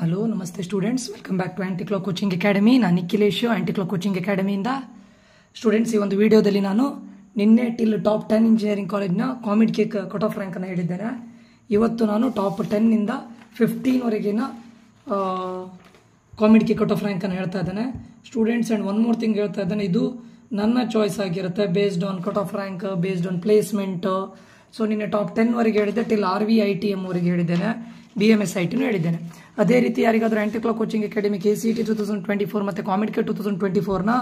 Hello ನಮಸ್ತೆ students, welcome back to ಆಂಟಿಕ್ಲೋ coaching academy. ನಾನು ನಿಖಿಲೇಶ್, ಆಂಟಿಕ್ಲೋ ಕೋಚಿಂಗ್ ಅಕಾಡೆಮಿಯಿಂದ. ಸ್ಟೂಡೆಂಟ್ಸ್, ಈ ಒಂದು ವಿಡಿಯೋದಲ್ಲಿ ನಾನು ನಿನ್ನೆ ಟಿಲ್ ಟಾಪ್ 10 ಇಂಜಿನಿಯರಿಂಗ್ ಕಾಲೇಜ್ನ ಕಾಮಿಡ್ ಕಟ್ ಆಫ್ ರ್ಯಾಂಕನ್ನು ಹೇಳಿದ್ದೇನೆ. ಇವತ್ತು ನಾನು ಟಾಪ್ 10 15ವರೆಗಿನ ಕಾಮಿಡ್ ಕಟ್ ಆಫ್ ರ್ಯಾಂಕನ್ನು ಹೇಳ್ತಾ ಇದ್ದೇನೆ students. And one more thing ಹೇಳ್ತಾ ಇದ್ದೇನೆ, ಇದು ನನ್ನ ಚಾಯ್ಸ್ ಆಗಿರುತ್ತೆ based on cut off rank, based on placement. So ನಿನ್ನೆ ಟಾಪ್ 10ವರೆಗೆ ಹೇಳಿದ್ದೆ, ಟಿಲ್ RVITM ವರೆಗೆ ಹೇಳಿದ್ದೇನೆ, BMS ITನೂ ಹೇಳಿದ್ದೇನೆ. ಅದೇ ರೀತಿ ಯಾರಿಗಾದರೂ ಆಂಟಿಕ್ಲೋ ಕೋಚಿಂಗ್ ಅಕಾಡೆಮಿ KCET 2024 ಮತ್ತು ಕಾಮಿಡ್ 2024ನ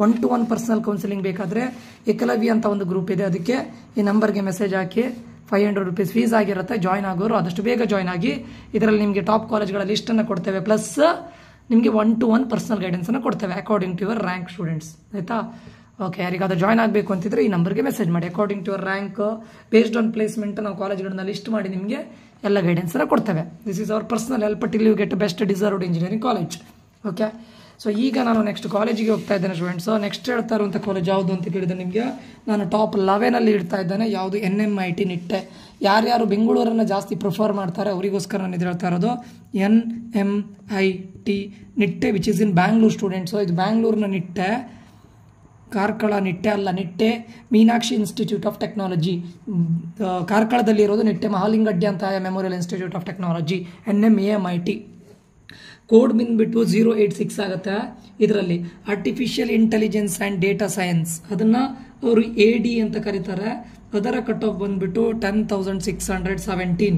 1-to-1 ಪರ್ಸನಲ್ ಕೌನ್ಸಿಲಿಂಗ್ ಬೇಕಾದರೆ ಏಕಲವ್ಯ ಅಂತ ಒಂದು ಗ್ರೂಪ್ ಇದೆ, ಅದಕ್ಕೆ ಈ ನಂಬರ್ಗೆ ಮೆಸೇಜ್ ಹಾಕಿ. 500 ರೂಪೀಸ್ ಫೀಸ್ ಆಗಿರುತ್ತೆ. ಜಾಯ್ನ್ ಆಗೋರು ಆದಷ್ಟು ಬೇಗ ಜಾಯ್ನ್ ಆಗಿ. ಇದರಲ್ಲಿ ನಿಮಗೆ ಟಾಪ್ ಕಾಲೇಜ್ಗಳ ಲಿಸ್ಟನ್ನು ಕೊಡ್ತೇವೆ, ಪ್ಲಸ್ ನಿಮಗೆ 1-to-1 ಪರ್ಸನಲ್ ಗೈಡೆನ್ಸನ್ನು ಕೊಡ್ತೇವೆ according to your rank students. ಆಯಿತಾ? ಓಕೆ, ಯಾರಿಗಾದ್ರೂ ಜಾಯ್ನ್ ಆಗಬೇಕು ಅಂತಿದ್ರೆ ಈ ನಂಬರ್ಗೆ ಮೆಸೇಜ್ ಮಾಡಿ. According to your rank, based on placement ನಾವು ಕಾಲೇಜ್ಗಳನ್ನ ಲಿಸ್ಟ್ ಮಾಡಿ ನಿಮಗೆ ಎಲ್ಲ ಗೈಡೆನ್ಸನ್ನು ಕೊಡ್ತೇವೆ. This is our personal help till you get best deserved engineering college. Okay, so ಈಗ ನಾನು ನೆಕ್ಸ್ಟ್ ಕಾಲೇಜಿಗೆ ಹೋಗ್ತಾ ಇದ್ದೇನೆ ಸ್ಟೂಡೆಂಟ್ಸ್. ನೆಕ್ಸ್ಟ್ ಹೇಳ್ತಾ ಇರುವಂಥ ಕಾಲೇಜ್ ಯಾವುದು ಅಂತ ಕೇಳಿದ್ರೆ ನಿಮಗೆ ನಾನು ಟಾಪ್ 11 ಇಡ್ತಾ ಇದ್ದೇನೆ. ಯಾವುದು? NMIT ನಿಟ್ಟೆ. ಯಾರ್ಯಾರು ಬೆಂಗಳೂರನ್ನು ಜಾಸ್ತಿ ಪ್ರಿಫರ್ ಮಾಡ್ತಾರೆ ಅವರಿಗೋಸ್ಕರ ನಾನು ಇದು ಹೇಳ್ತಾ ಇರೋದು. NMIT Nitte which is in Bangalore students. ಇದು ಬ್ಯಾಂಗ್ಳೂರಿನ ನಿಟ್ಟೆ, ಕಾರ್ಕಳ ನಿಟ್ಟೆ ಅಲ್ಲ, Nitte Meenakshi institute of technology. ಕಾರ್ಕಳದಲ್ಲಿರೋದು ನಿಟ್ಟೆ ಮಹಾಲಿಂಗಡ್ಡಿ ಅಂತ memorial institute of technology, NMAMIT. Code ಬಂದ್ಬಿಟ್ಟು 086 ಆಗುತ್ತೆ. ಇದರಲ್ಲಿ artificial intelligence and data science, ಅದನ್ನು ಅವರು AD ಅಂತ ಕರೀತಾರೆ. ಅದರ ಕಟ್ ಆಫ್ ಬಂದ್ಬಿಟ್ಟು 10,617.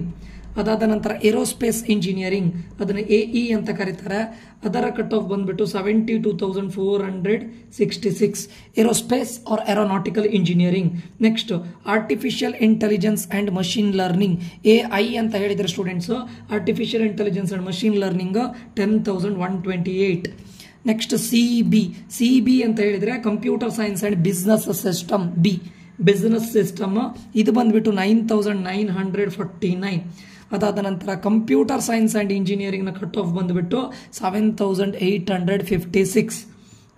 ಅದಾದ ನಂತರ ಏರೋಸ್ಪೇಸ್ ಇಂಜಿನಿಯರಿಂಗ್, ಅದನ್ನು AE ಅಂತ ಕರೀತಾರೆ. ಅದರ ಕಟ್ ಆಫ್ ಬಂದ್ಬಿಟ್ಟು 72,466. Aerospace or aeronautical engineering. Next artificial intelligence and machine learning, AI ಅಂತ ಹೇಳಿದರೆ students. Artificial intelligence and machine learning 10,128. Next CB ಅಂತ ಹೇಳಿದರೆ computer science and business system, business system. ಇದು ಬಂದ್ಬಿಟ್ಟು 9,949. ಅದಾದ ನಂತರ ಕಂಪ್ಯೂಟರ್ ಸೈನ್ಸ್ ಆ್ಯಂಡ್ ಇಂಜಿನಿಯರಿಂಗ್ನ ಕಟ್ ಆಫ್ ಬಂದುಬಿಟ್ಟು 7,856.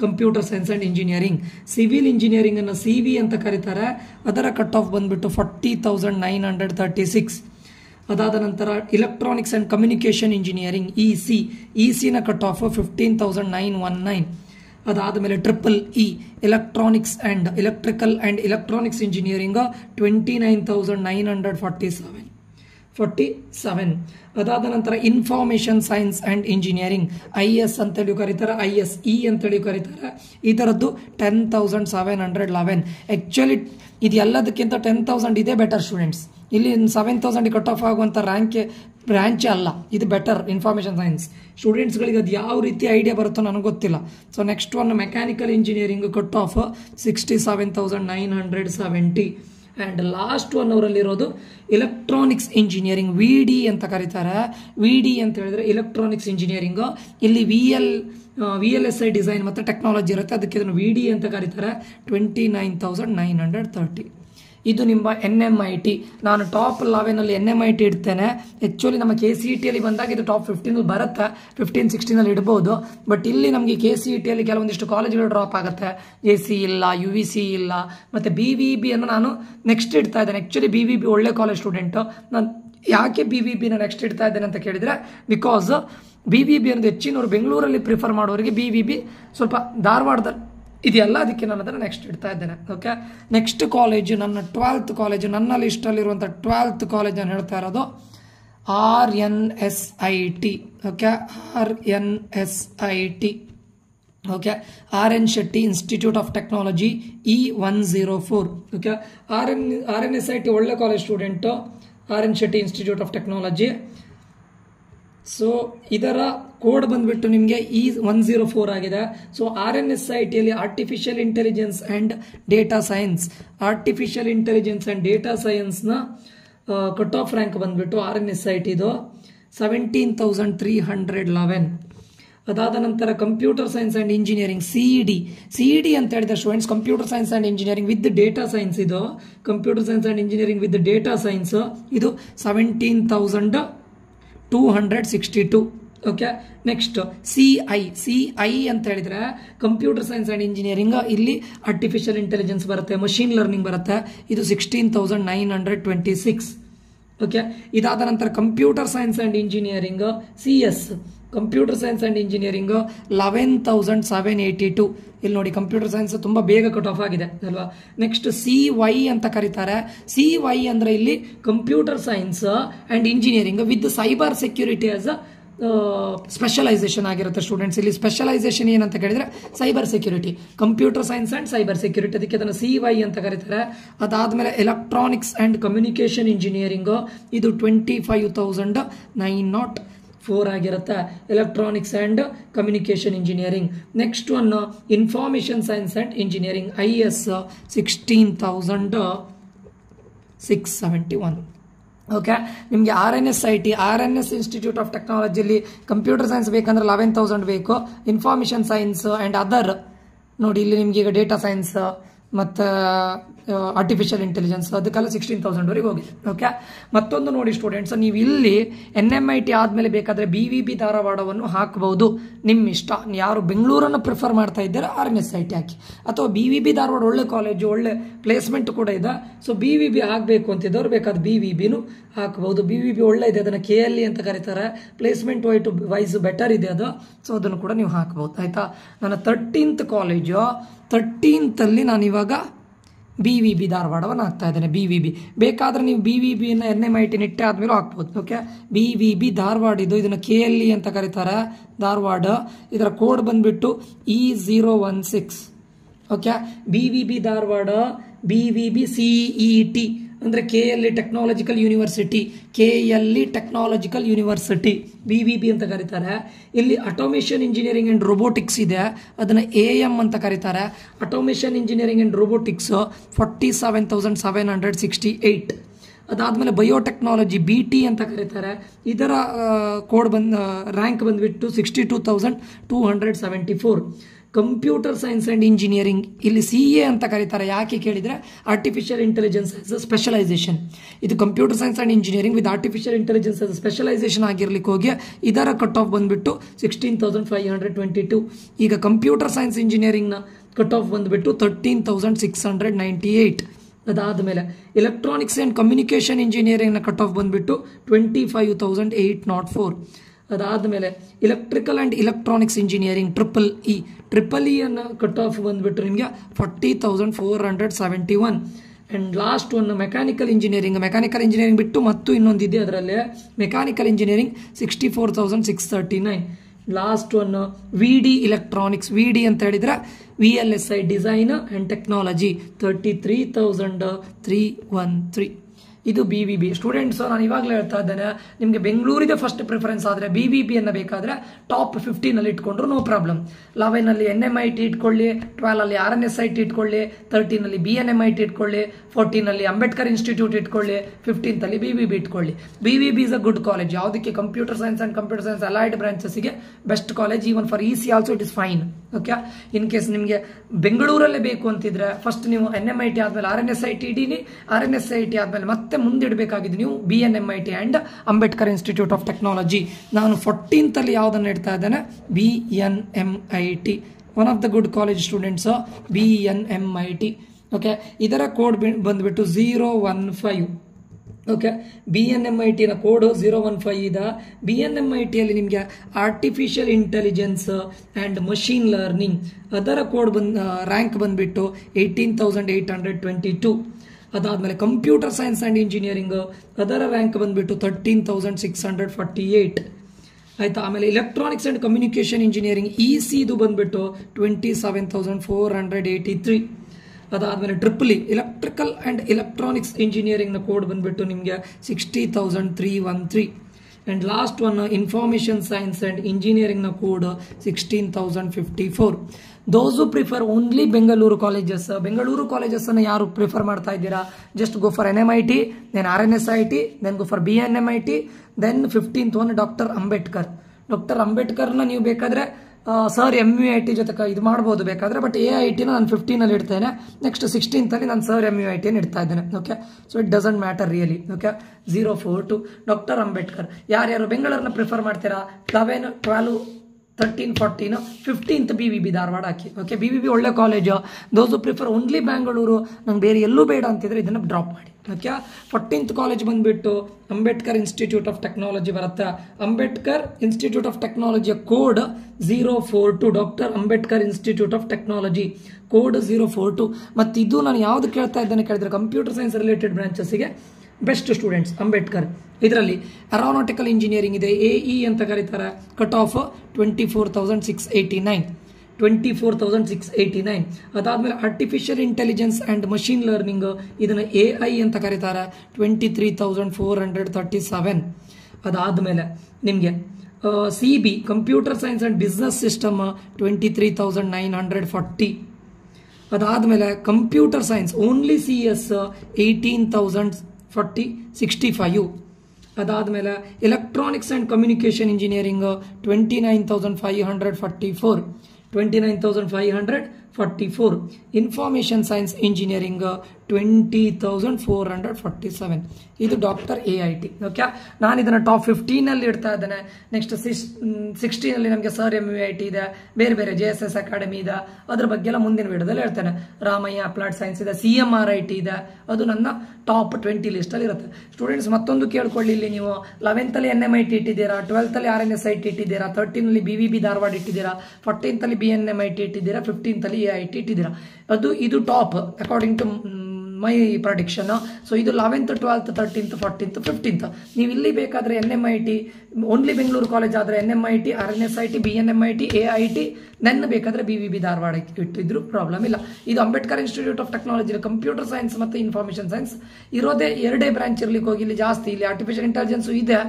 Computer science and engineering. Civil ಇಂಜಿನಿಯರಿಂಗನ್ನು CV ಅಂತ ಕರೀತಾರೆ. ಅದರ ಕಟ್ ಆಫ್ ಬಂದುಬಿಟ್ಟು 40,936. ಅದಾದ ನಂತರ ಇಲೆಕ್ಟ್ರಾನಿಕ್ಸ್ ಆ್ಯಂಡ್ ಕಮ್ಯುನಿಕೇಷನ್ ಇಂಜಿನಿಯರಿಂಗ್ ECನ ಕಟ್ ಆಫ್ 15,919. ಅದಾದ ಮೇಲೆ EEE electronics and electrical and electronics engineering 29,947. ಅದಾದ ನಂತರ information science and engineering IS ಅಂತೇಳಿ ಕರೀತಾರೆ, ISE ಅಂತೇಳಿ ಕರೀತಾರೆ. ಇದರದ್ದು 10,711. ಆ್ಯಕ್ಚುಲಿ ಇದು ಎಲ್ಲದಕ್ಕಿಂತ 10,000 ಇದೇ ಬೆಟರ್ ಸ್ಟೂಡೆಂಟ್ಸ್. ಇಲ್ಲಿ 7,000 ಕಟ್ ಆಫ್ ಆಗುವಂಥ ಬ್ರ್ಯಾಂಚೇ ಅಲ್ಲ, ಇದು ಬೆಟರ್ ಇನ್ಫಾರ್ಮೇಷನ್ ಸೈನ್ಸ್. ಸ್ಟೂಡೆಂಟ್ಸ್ಗಳಿಗೆ ಅದು ಯಾವ ರೀತಿ ಐಡಿಯಾ ಬರುತ್ತೋ ನನಗೆ ಗೊತ್ತಿಲ್ಲ. So next one mechanical engineering cut off 67,970. And last one ಅವರಲ್ಲಿರೋದು ಎಲೆಕ್ಟ್ರಾನಿಕ್ಸ್ ಇಂಜಿನಿಯರಿಂಗ್, VD ಅಂತ ಕರೀತಾರೆ. VD ಅಂತ ಹೇಳಿದ್ರೆ ಎಲೆಕ್ಟ್ರಾನಿಕ್ಸ್ ಇಂಜಿನಿಯರಿಂಗ್. ಇಲ್ಲಿ VLSI ಡಿಸೈನ್ ಮತ್ತು ಟೆಕ್ನಾಲಜಿ ಇರುತ್ತೆ, ಅದಕ್ಕೆ ಇದನ್ನು VD ಅಂತ ಕರೀತಾರೆ. 29,930. ಇದು ನಿಮ್ಮ NMIT. ನಾನು ಟಾಪ್ 11 NMIT ಇಡ್ತೇನೆ. ಆ್ಯಕ್ಚುಲಿ ನಮ್ಮ KCETಯಲ್ಲಿ ಬಂದಾಗ ಇದು ಟಾಪ್ 15 ಬರುತ್ತೆ, 15-16 ಇಡ್ಬೋದು. ಬಟ್ ಇಲ್ಲಿ ನಮಗೆ KCETಯಲ್ಲಿ ಕೆಲವೊಂದಿಷ್ಟು ಕಾಲೇಜ್ಗಳು ಡ್ರಾಪ್ ಆಗುತ್ತೆ. AC ಇಲ್ಲ, UVC ಇಲ್ಲ, ಮತ್ತು BVBಯನ್ನು ನಾನು ನೆಕ್ಸ್ಟ್ ಇಡ್ತಾ ಇದ್ದೇನೆ. ಆ್ಯಕ್ಚುಲಿ BVB ಒಳ್ಳೆ ಕಾಲೇಜ್ ಸ್ಟೂಡೆಂಟು. ನಾನು ಯಾಕೆ BVBನ ನೆಕ್ಸ್ಟ್ ಇಡ್ತಾ ಇದ್ದೇನೆ ಅಂತ ಕೇಳಿದರೆ, ಬಿಕಾಸ್ BVB ಅನ್ನೋದು ಹೆಚ್ಚಿನವರು ಬೆಂಗಳೂರಲ್ಲಿ ಪ್ರಿಫರ್ ಮಾಡೋರಿಗೆ BVB ಸ್ವಲ್ಪ ಧಾರವಾಡದಲ್ಲಿ ಇದೆಯಲ್ಲ, ಅದಕ್ಕೆ ನಾನು ಅದನ್ನು ನೆಕ್ಸ್ಟ್ ಇಡ್ತಾ ಇದ್ದೇನೆ. ಓಕೆ, ನೆಕ್ಸ್ಟ್ ಕಾಲೇಜು ನನ್ನ 12th ಕಾಲೇಜು, ನನ್ನ ಲಿಸ್ಟಲ್ಲಿರುವಂಥ 12th ಕಾಲೇಜ್ ನಾನು ಹೇಳ್ತಾ ಇರೋದು RNSIT. Okay, RNSIT. Okay, RN Shetty institute of technology E104. Okay, RNSIT ಒಳ್ಳೆ college students, RN Shetty institute of technology. So ಇದರ ಕೋಡ್ ಬಂದ್ಬಿಟ್ಟು ನಿಮಗೆ E104 ಆಗಿದೆ. ಸೊ RNSITಯಲ್ಲಿ artificial intelligence and data science, artificial intelligence and data ಸೈನ್ಸ್ನ ಕಟ್ ಆಫ್ ರ್ಯಾಂಕ್ ಬಂದ್ಬಿಟ್ಟು RNSITದು 17,311. ಅದಾದ ನಂತರ computer science and engineering CED ಅಂತ ಹೇಳಿದ students, computer science and engineering with data science. ಇದು computer science and engineering with data science, ಇದು 17,262. Okay, next CI ಅಂತ ಹೇಳಿದರೆ ಕಂಪ್ಯೂಟರ್ ಸೈನ್ಸ್ ಆ್ಯಂಡ್ ಇಂಜಿನಿಯರಿಂಗ್. ಇಲ್ಲಿ ಆರ್ಟಿಫಿಷಿಯಲ್ ಇಂಟೆಲಿಜೆನ್ಸ್ ಬರುತ್ತೆ, ಮಷೀನ್ ಲರ್ನಿಂಗ್ ಬರುತ್ತೆ. ಇದು 16,926. ಓಕೆ. ಇದಾದ ನಂತರ computer science and engineering CS, computer science and engineering 11,782. ಇಲ್ಲಿ ನೋಡಿ ಕಂಪ್ಯೂಟರ್ ಸೈನ್ಸ್ ತುಂಬ ಬೇಗ ಕಟ್ ಆಫ್ ಆಗಿದೆ ಅಲ್ವಾ. ನೆಕ್ಸ್ಟ್ CY ಅಂತ ಕರೀತಾರೆ. CY ಅಂದರೆ ಇಲ್ಲಿ computer science and engineering with cyber security as specialisation ಆಗಿರುತ್ತೆ ಸ್ಟೂಡೆಂಟ್ಸ್. ಇಲ್ಲಿ ಸ್ಪೆಷಲೈಸೇಷನ್ ಏನಂತ ಕೇಳಿದ್ರೆ cyber security, computer science and cyber security, ಅದಕ್ಕೆ ಅದನ್ನು CY ಅಂತ ಕರೀತಾರೆ. ಅದಾದಮೇಲೆ ಎಲೆಕ್ಟ್ರಾನಿಕ್ಸ್ ಆ್ಯಂಡ್ ಕಮ್ಯುನಿಕೇಷನ್ ಇಂಜಿನಿಯರಿಂಗ್, ಇದು 25,904 ಆಗಿರುತ್ತೆ, electronics and communication engineering. Next one information science and engineering, IS 16,671. Okay. ನಿಮಗೆ RNS ಇನ್ಸ್ಟಿಟ್ಯೂಟ್ ಆಫ್ ಟೆಕ್ನಾಲಜಿಯಲ್ಲಿ ಕಂಪ್ಯೂಟರ್ ಸೈನ್ಸ್ ಬೇಕಂದ್ರೆ 11,000 ಬೇಕು. ಇನ್ಫಾರ್ಮೇಷನ್ ಸೈನ್ಸ್ ಆ್ಯಂಡ್ ಅದರ್ ನೋಡಿ ಇಲ್ಲಿ ನಿಮಗೆ ಈಗ ಡೇಟಾ ಸೈನ್ಸ್ ಮತ್ತು ಆರ್ಟಿಫಿಷಿಯಲ್ ಇಂಟೆಲಿಜೆನ್ಸ್ ಅದಕ್ಕೆಲ್ಲ 16,000ವರೆಗೆ ಹೋಗಿದೆ. ಓಕೆ. ಮತ್ತೊಂದು ನೋಡಿ ಸ್ಟೂಡೆಂಟ್ಸ್, ನೀವು ಇಲ್ಲಿ NMIT ಆದಮೇಲೆ ಬೇಕಾದರೆ BVB ಧಾರವಾಡವನ್ನು ಹಾಕಬಹುದು, ನಿಮ್ಮ ಇಷ್ಟ. ಯಾರು ಬೆಂಗಳೂರನ್ನು ಪ್ರಿಫರ್ ಮಾಡ್ತಾ ಇದ್ದಾರೆ RNSIT ಹಾಕಿ, ಅಥವಾ BVB ಧಾರವಾಡ ಒಳ್ಳೆ ಕಾಲೇಜು, ಒಳ್ಳೆ ಪ್ಲೇಸ್ಮೆಂಟ್ ಕೂಡ ಇದೆ. ಸೊ BVB ಆಗಬೇಕು ಅಂತಿದ್ದವ್ರು ಬೇಕಾದ್ರೆ BVBನೂ ಹಾಕಬಹುದು. BVB ಒಳ್ಳೆ ಇದೆ, ಅದನ್ನು KLE ಅಂತ ಕರೀತಾರೆ, ಪ್ಲೇಸ್ಮೆಂಟ್ ವೈಸ್ ಬೆಟರ್ ಇದೆ ಅದು. ಸೊ ಅದನ್ನು ಕೂಡ ನೀವು ಹಾಕಬಹುದು. ಆಯಿತಾ. ನನ್ನ 13th ಕಾಲೇಜು 13th ನಾನು ಇವಾಗ BVB ಧಾರವಾಡವನ್ನು ಹಾಕ್ತಾ ಇದ್ದೇನೆ. BVB ಬೇಕಾದ್ರೆ ನೀವು BVBನ NMIT ನಿಟ್ಟೆ ಆದಮೇಲೂ ಹಾಕ್ಬೋದು. ಓಕೆ. BVB ಧಾರವಾಡ, ಇದನ್ನು KLE ಅಂತ ಕರೀತಾರೆ ಧಾರವಾಡ. ಇದರ ಕೋಡ್ ಬಂದ್ಬಿಟ್ಟು E016. Okay. BVB Dharwad, BVB CET ಅಂದರೆ KLE technological university, KLE technological university BVB ಅಂತ ಕರೀತಾರೆ. ಇಲ್ಲಿ ಆಟೋಮೇಷನ್ ಇಂಜಿನಿಯರಿಂಗ್ ಆ್ಯಂಡ್ ರೋಬೋಟಿಕ್ಸ್ ಇದೆ, ಅದನ್ನು AM ಅಂತ ಕರೀತಾರೆ. Automation engineering and robotics 47,768. ಅದಾದಮೇಲೆ ಬಯೋಟೆಕ್ನಾಲಜಿ BT ಅಂತ ಕರೀತಾರೆ. ಇದರ ಕೋಡ್ ರ್ಯಾಂಕ್ ಬಂದುಬಿಟ್ಟು 62,274. ಕಂಪ್ಯೂಟರ್ ಸೈನ್ಸ್ ಆ್ಯಂಡ್ ಇಂಜಿನಿಯರಿಂಗ್ ಇಲ್ಲಿ CA ಅಂತ ಕರೀತಾರೆ. ಯಾಕೆ ಕೇಳಿದರೆ artificial intelligence as a specialisation. ಇದು computer science and engineering with artificial intelligence as specialisation ಆಗಿರ್ಲಿಕ್ಕೆ ಹೋಗಿ ಇದರ ಕಟ್ ಆಫ್ ಬಂದುಬಿಟ್ಟು 16,522. ಈಗ ಕಂಪ್ಯೂಟರ್ ಸೈನ್ಸ್ ಇಂಜಿನಿಯರಿಂಗ್ನ ಕಟ್ ಆಫ್ ಬಂದುಬಿಟ್ಟು 13,698. ಅದಾದಮೇಲೆ ಎಲೆಕ್ಟ್ರಾನಿಕ್ಸ್ ಆ್ಯಂಡ್ ಕಮ್ಯುನಿಕೇಷನ್ ಇಂಜಿನಿಯರಿಂಗ್ನ ಕಟ್ ಆಫ್ ಬಂದುಬಿಟ್ಟು 25,804. ಅದಾದಮೇಲೆ electrical and electronics engineering triple E ಅನ್ನು ಕಟ್ ಆಫ್ ಬಂದುಬಿಟ್ಟು ನಿಮಗೆ 40,471. And last one mechanical engineering ಬಿಟ್ಟು ಮತ್ತು ಇನ್ನೊಂದಿದೆ ಅದರಲ್ಲೇ mechanical engineering 64,639. Last one VD electronics, VD ಅಂತ ಹೇಳಿದರೆ VLSI ಡಿಸೈನ್ ಆ್ಯಂಡ್ ಟೆಕ್ನಾಲಜಿ 33,313. ಇದು BVB ಸ್ಟೂಡೆಂಟ್ಸ್. ನಾನು ಇವಾಗಲೇ ಹೇಳ್ತಾ ಇದ್ದೇನೆ, ನಿಮಗೆ ಬೆಂಗಳೂರಿಗೆ ಫಸ್ಟ್ ಪ್ರಿಫರೆನ್ಸ್ ಆದರೆ BVBಯನ್ನು ಬೇಕಾದರೆ ಟಾಪ್ 15 ಇಟ್ಕೊಂಡ್ರು ನೋ ಪ್ರಾಬ್ಲಮ್. 11 NMIT ಇಟ್ಕೊಳ್ಳಿ, 12 RNSIT ಇಟ್ಕೊಳ್ಳಿ, 13 BNMIT ಇಟ್ಕೊಳ್ಳಿ, 14 ಅಂಬೇಡ್ಕರ್ ಇನ್ಸ್ಟಿಟ್ಯೂಟ್ ಇಟ್ಕೊಳ್ಳಿ, 15 BVB ಇಟ್ಕೊಳ್ಳಿ. BVB is a good college. ಯಾವುದಕ್ಕೆ? Computer science and computer science allied ಬ್ರಾಂಚಸ್ಗೆ best college. Even for EC also it is fine. Okay. In case ನಿಮಗೆ ಬೆಂಗಳೂರಲ್ಲೇ ಬೇಕು ಅಂತಿದ್ರೆ ಫಸ್ಟ್ ನೀವು NMIT ಆದಮೇಲೆ RNSIT ಇಡೀನಿ, RNSIT ಆದಮೇಲೆ ಮತ್ತೆ ಮುಂದಿಡಬೇಕಾಗಿದೆ ನೀವು BNMIT and Ambedkar institute of technology. ನಾನು 14th ಯಾವುದನ್ನು ಇಡ್ತಾ ಇದ್ದೇನೆ? BNMIT, one of the good college students, BNMIT. Okay. ಇದರ ಕೋಡ್ ಬಂದುಬಿಟ್ಟು 015. ಓಕೆ. BNMITನ ಕೋಡ್ 015 ಇದೆ. BNMITಯಲ್ಲಿ ನಿಮಗೆ artificial intelligence and machine learning ಅದರ ಕೋಡ್ ರ್ಯಾಂಕ್ ಬಂದುಬಿಟ್ಟು 18,822. ಅದಾದಮೇಲೆ ಕಂಪ್ಯೂಟರ್ ಸೈನ್ಸ್ ಆ್ಯಂಡ್ ಇಂಜಿನಿಯರಿಂಗ್ ಅದರ ರ್ಯಾಂಕ್ ಬಂದುಬಿಟ್ಟು 13,648. ಆಯಿತಾ. ಆಮೇಲೆ ಎಲೆಕ್ಟ್ರಾನಿಕ್ಸ್ ಆ್ಯಂಡ್ ಕಮ್ಯುನಿಕೇಷನ್ ಇಂಜಿನಿಯರಿಂಗ್ ECದು ಬಂದುಬಿಟ್ಟು 27,483. ಅದಾದಮೇಲೆ triple E electrical and electronics ಇಂಜಿನಿಯರಿಂಗ್ನ ಕೋಡ್ ಬಂದುಬಿಟ್ಟು ನಿಮಗೆ 60,313. And last one information science and ಇಂಜಿನಿಯರಿಂಗ್ನ code 16,054. Those prefer only Bengaluru ಕಾಲೇಜಸ್ಸನ್ನು ಯಾರು ಪ್ರಿಫರ್ ಮಾಡ್ತಾ ಇದ್ದೀರಾ? Just go for NMIT, then RNSIT, then go for BNMIT, then 15th one doctor ಅಂಬೇಡ್ಕರ್ನ ನೀವು ಬೇಕಾದರೆ ಸರ್ MUIT ಜೊತೆ ಇದು ಮಾಡ್ಬೋದು ಬೇಕಾದರೆ. ಬಟ್ AITನ ನಾನು 15 ಇಡ್ತೇನೆ. ನೆಕ್ಸ್ಟ್ 16th ನಾನು ಸರ್ MUITನ ಇಡ್ತಾ ಇದ್ದೇನೆ. Okay. So it doesn't matter really. Okay. 042 doctor Ambedkar. ಯಾರ್ಯಾರು ಬೆಂಗಳೂರನ್ನ ಪ್ರಿಫರ್ ಮಾಡ್ತೀರಾ? 11, 12 13, 14, 15th BVB ಧಾರವಾಡ ಹಾಕಿ. ಓಕೆ, BVB ಒಳ್ಳೆ ಕಾಲೇಜು. ದೋಸ್ ಪ್ರಿಫರ್ ಓನ್ಲಿ ಬ್ಯಾಂಗಳೂರು, ನಂಗೆ ಬೇರೆ ಎಲ್ಲೂ ಬೇಡ ಅಂತಿದ್ರೆ ಇದನ್ನು ಡ್ರಾಪ್ ಮಾಡಿ. ಓಕೆ, 14th ಕಾಲೇಜ್ ಬಂದುಬಿಟ್ಟು ಅಂಬೇಡ್ಕರ್ ಇನ್ಸ್ಟಿಟ್ಯೂಟ್ ಆಫ್ ಟೆಕ್ನಾಲಜಿ ಬರುತ್ತೆ. ಅಂಬೇಡ್ಕರ್ ಇನ್ಸ್ಟಿಟ್ಯೂಟ್ ಆಫ್ ಟೆಕ್ನಾಲಜಿಯ code 042, doctor Ambedkar institute of technology code 042. ಮತ್ತು ಇದು ನಾನು ಯಾವುದು ಕೇಳ್ತಾ ಇದ್ದೇನೆ ಕೇಳಿದ್ರೆ ಕಂಪ್ಯೂಟರ್ ಸೈನ್ಸ್ ರಿಲೇಟೆಡ್ ಬ್ರಾಂಚಸ್ಸಿಗೆ ಬೆಸ್ಟ್ ಸ್ಟೂಡೆಂಟ್ಸ್ ಅಂಬೇಡ್ಕರ್. ಇದರಲ್ಲಿ ಏರೋನಾಟಿಕಲ್ ಇಂಜಿನಿಯರಿಂಗ್ ಇದೆ, AE ಅಂತ ಕರೀತಾರೆ. Cut off 24,689. ಅದಾದಮೇಲೆ artificial intelligence and machine learning, ಇದನ್ನು AI ಅಂತ ಕರೀತಾರೆ. 23,437. ಅದಾದಮೇಲೆ ನಿಮಗೆ CB computer science and business system 23,940. ಅದಾದಮೇಲೆ ಕಂಪ್ಯೂಟರ್ ಸೈನ್ಸ್ ಓನ್ಲಿ CS 18,065. ಅದಾದಮೇಲೆ electronics and communication engineering 29,544. Information science engineering 20,447. ಇದು ಡಾಕ್ಟರ್ AIT. ಓಕೆ, ನಾನು ಇದನ್ನು ಟಾಪ್ 15ನಲ್ಲಿ ಇಡ್ತಾ ಇದ್ದೇನೆ. ನೆಕ್ಸ್ಟ್ 16ನಲ್ಲಿ ನಮಗೆ ಸರ್ MUIT ಇದೆ, ಬೇರೆ ಬೇರೆ JSS ಅಕಾಡೆಮಿ ಇದೆ, ಅದ್ರ ಬಗ್ಗೆ ಎಲ್ಲ ಮುಂದಿನ ವಿಡಿಯೋದಲ್ಲಿ ಹೇಳ್ತೇನೆ. ರಾಮಯ್ಯ ಅಪ್ಲೈಡ್ ಸೈನ್ಸ್ ಇದೆ, CMRIT ಇದೆ, ಅದು ನನ್ನ ಟಾಪ್ 20 ಲಿಸ್ಟಲ್ಲಿ ಇರುತ್ತೆ. ಸ್ಟೂಡೆಂಟ್ಸ್ ಮತ್ತೊಂದು ಕೇಳ್ಕೊಳ್ಳಿ, ಇಲ್ಲಿ ನೀವು 11th NMIT ಇಟ್ಟಿದ್ದೀರಾ, 12th RNSIT ಇಟ್ಟಿದ್ದೀರಾ, 13ನಲ್ಲಿ BVB Dharwad ಇಟ್ಟಿದ್ದೀರಾ, 14th BNMIT ಇಟ್ಟಿದ್ದೀರಾ, 15th AIT ಇಟ್ಟಿದ್ದೀರಾ. ಇದು top according to my prediction. So ಇದು 11th, 12th, 13th, 14th, 15th. ನೀವು ಇಲ್ಲಿ ಬೇಕಾದರೆ NMIT ಓನ್ಲಿ ಬೆಂಗಳೂರು ಕಾಲೇಜ್ ಆದರೆ NMIT, RNSIT, BNMIT, AIT, ನೆನ್ನ ಬೇಕಾದರೆ BVB ಧಾರವಾಡ ಇಟ್ಟಿದ್ರು ಪ್ರಾಬ್ಲಮ್ ಇಲ್ಲ. ಇದು Ambedkar institute of technology computer science ಮತ್ತು ಇನ್ಫಾರ್ಮೇಷನ್ ಸೈನ್ಸ್ ಇರೋದೇ 2 ಬ್ರಾಂಚ್ ಇರ್ಲಿಕ್ಕೆ ಹೋಗಿ ಇಲ್ಲಿ ಜಾಸ್ತಿ. ಇಲ್ಲಿ ಆರ್ಟಿಫಿಷಿಯಲ್ ಇಂಟೆಲಿಜೆನ್ಸ್ ಇದೆ,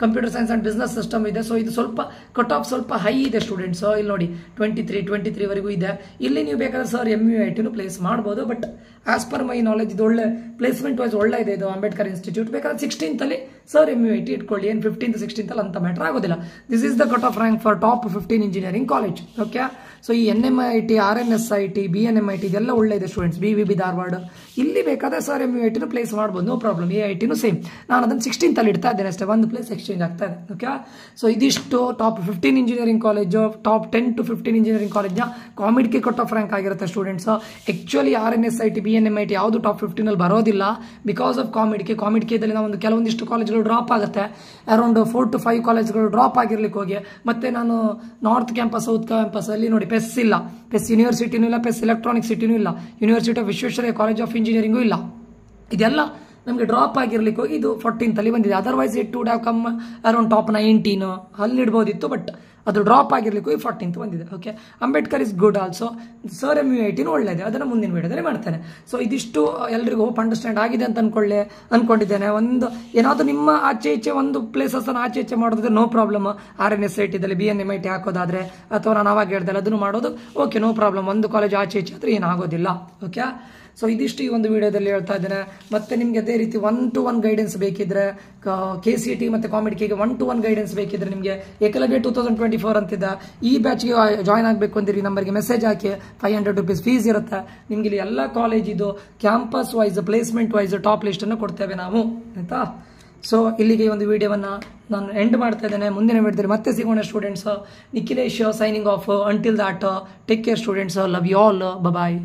computer science and business system ಇದೆ. ಸೊ ಇದು ಸ್ವಲ್ಪ ಕಟ್ ಆಫ್ ಸ್ವಲ್ಪ ಹೈ ಇದೆ ಸ್ಟೂಡೆಂಟ್ಸ್. ಇಲ್ಲಿ ನೋಡಿ 23 ವರೆಗೂ ಇದೆ. ಇಲ್ಲಿ ನೀವು ಬೇಕಾದ್ರೆ ಸರ್ MUITನೂ ಪ್ಲೇಸ್ ಮಾಡ್ಬೋದು. But as per my knowledge ಇದು ಒಳ್ಳೆ ಪ್ಲೇಸ್ಮೆಂಟ್ ವೈಸ್ ಒಳ್ಳೆ ಇದೆ ಇದು ಅಂಬೇಡ್ಕರ್ ಇನ್ಸ್ಟಿಟ್ಯೂಟ್. ಬೇಕಾದ್ರೆ 16th ಸರ್ MUIT ಇಟ್ಕೊಳ್ಳಿ, ಏನು 15th 16th ಅಂತ ಮ್ಯಾಟರ್ ಆಗೋದಿಲ್ಲ. This is the cut off rank for top 15 engineering college. Okay, so ಈ NMIT, RNSIT, BNMIT ಇದೆಲ್ಲ ಒಳ್ಳೆ ಇದೆ ಸ್ಟೂಡೆಂಟ್ಸ್. BVB ಧಾರವಾಡ ಇಲ್ಲಿ ಬೇಕಾದ್ರೆ ಸರ್ MUITನೂ ಪ್ಲೇಸ್ ಮಾಡ್ಬೋದು, ನೋ ಪ್ರಾಬ್ಲಮ್. AITನೂ ಸೇಮ್. ನಾನು ಅದನ್ನು 16th ಇಡ್ತಾ ಇದ್ದೇನೆ ಅಷ್ಟೇ, ಒಂದು ಪ್ಲೇಸ್ ಎಕ್ಸ್ಚೇಂಜ್ ಆಗ್ತಾ ಇದೆ. ಓಕೆ, ಸೊ ಇದಿಷ್ಟು top 15 engineering college, top 10 to 15 engineering ಕಾಲೇಜ್ನ ಕಾಮಿಡ್ಗೆ ಕಟ್ ಆಫ್ ರ್ಯಾಂಕ್ ಆಗಿರುತ್ತೆ ಸ್ಟೂಡೆಂಟ್ಸ್. ಆ್ಯಕ್ಚುಲಿ RNSIT, BNMIT ಯಾವುದು ಟಾಪ್ 15ನಲ್ಲಿ ಬರೋದಿಲ್ಲ ಬಿಕಾಸ್ ಆಫ್ ಕಾಮಿಡ್ಕೆದಲ್ಲಿ ನಾವು ಕೆಲವೊಂದಿಷ್ಟು ಕಾಲೇಜ್ಗಳು ಡ್ರಾಪ್ ಆಗುತ್ತೆ. ಅರೌಂಡ್ 4 to 5 ಕಾಲೇಜ್ಗಳು ಡ್ರಾಪ್ ಆಗಿರ್ಲಿಕ್ಕೆ ಹೋಗಿ, ಮತ್ತೆ ನಾನು ನಾರ್ತ್ ಕ್ಯಾಂಪಸ್, ಸೌತ್ ಕ್ಯಾಂಪಸ್ ಅಲ್ಲಿ ನೋಡಿ PES ಇಲ್ಲ, PES ಯೂನಿವರ್ಸಿಟಿನೂ ಇಲ್ಲ, PES ಎಲೆಕ್ಟ್ರಾನಿಕ್ ಸಿಟಿನೂ ಇಲ್ಲ, university of Visvesvaraya college of ಇಂಜಿನಿಯರಿಂಗೂ ಇಲ್ಲ. ಇದೆಲ್ಲ ನಮಗೆ ಡ್ರಾಪ್ ಆಗಿರ್ಲಿಕ್ಕೆ ಹೋಗಿ ಇದು 14th ಬಂದಿದೆ. Otherwise it would have come around top 19 ಅಲ್ಲಿ ಇಡ್ಬೋದಿತ್ತು. ಬಟ್ ಅದು ಡ್ರಾಪ್ ಆಗಿರ್ಲಿಕ್ಕೆ ಹೋಗಿ 14th ಬಂದಿದೆ. Okay, Ambedkar is good also. Sir MUITನೂ ಒಳ್ಳೆಯದೆ, ಅದನ್ನು ಮುಂದಿನ ವಿಡಿಯೋದಲ್ಲಿ ಮಾಡ್ತೇನೆ. ಸೊ ಇದಿಷ್ಟು ಎಲ್ರಿಗೂ ಹೋಪ್ ಅಂಡರ್ಸ್ಟ್ಯಾಂಡ್ ಆಗಿದೆ ಅಂತ ಅನ್ಕೊಂಡಿದ್ದೇನೆ. ಒಂದು ಏನಾದರೂ ನಿಮ್ಮ ಆಚೆ ಈಚೆ ಒಂದು ಪ್ಲೇಸಸ್ಸನ್ನು ಆಚೆ ಈಚೆ ಮಾಡೋದಿದ್ರೆ ನೋ ಪ್ರಾಬ್ಲಮ್. RNSITದಲ್ಲಿ BNMIT ಹಾಕೋದಾದ್ರೆ ಅಥವಾ ನಾನು ಅವಾಗ ಹೇಳ್ದಲ್ಲ ಅದನ್ನು ಮಾಡೋದು ಓಕೆ, ನೋ ಪ್ರಾಬ್ಲಮ್. ಒಂದು ಕಾಲೇಜ್ ಆಚೆ ಈಚೆ ಆದರೆ ಏನಾಗೋದಿಲ್ಲ. ಓಕೆ, ಸೊ ಇದಿಷ್ಟು ಈ ಒಂದು ವಿಡಿಯೋದಲ್ಲಿ ಹೇಳ್ತಾ ಇದ್ದೇನೆ. ಮತ್ತೆ ನಿಮಗೆ ಅದೇ ರೀತಿ 1-to-1 ಗೈಡೆನ್ಸ್ ಬೇಕಿದ್ರೆ, KCT ಮತ್ತು ಕಾಮಿಡ್ಗೆ 1-to-1 ಗೈಡೆನ್ಸ್ ಬೇಕಿದ್ರೆ ನಿಮಗೆ ಏಕಲವ್ಯ 2024 ಅಂತಿದೆ. ಈ ಬ್ಯಾಚ್ಗೆ ಜಾಯ್ನ್ ಆಗಬೇಕು ಅಂದಿರಿ ನಂಬರ್ಗೆ ಮೆಸೇಜ್ ಹಾಕಿ. 500 rupees ಫೀಸ್ ಇರುತ್ತೆ. ನಿಮಗೆ ಇಲ್ಲಿ ಎಲ್ಲ ಕಾಲೇಜಿದು campus wise, placement wise top ಲಿಸ್ಟನ್ನು ಕೊಡ್ತೇವೆ ನಾವು, ಆಯ್ತಾ. ಸೊ ಇಲ್ಲಿಗೆ ಈ ಒಂದು ವಿಡಿಯೋವನ್ನು ನಾನು ಎಂಡ್ ಮಾಡ್ತಾ ಇದ್ದೇನೆ. ಮುಂದಿನ ವಿಡಿಯೋದಲ್ಲಿ ಮತ್ತೆ ಸಿಗೋಣ students. Nikhilesh signing off. Until that take care students. Love you all. Bye.